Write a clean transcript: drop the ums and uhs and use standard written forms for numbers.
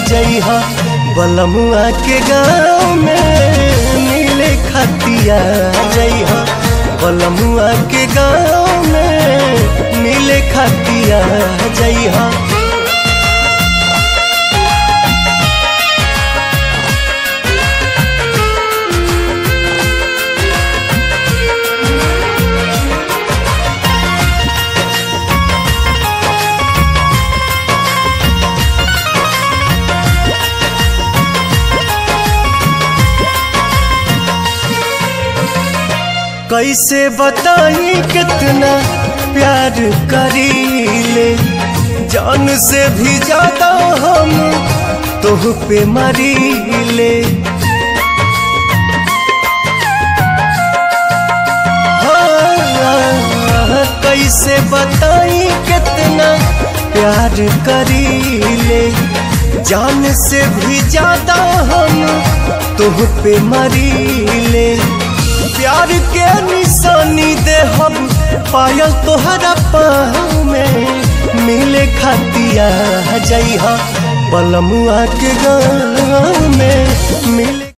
जइहा बलमुआ के गाँव में मिले खतिया जइहा बलमुआ के गाँव में मिले खतिया जइहा। कैसे बताई कितना प्यार करीले जान से भी ज्यादा हम तुह पे मरीले। हाँ, कैसे बताई कितना प्यार करीले जान से भी ज्यादा हम तुह पे मरीले। प्यार के निशानी दे हम पायल तोहरा पाँव में मिले खतिया जइहा बलमुआ के गाँव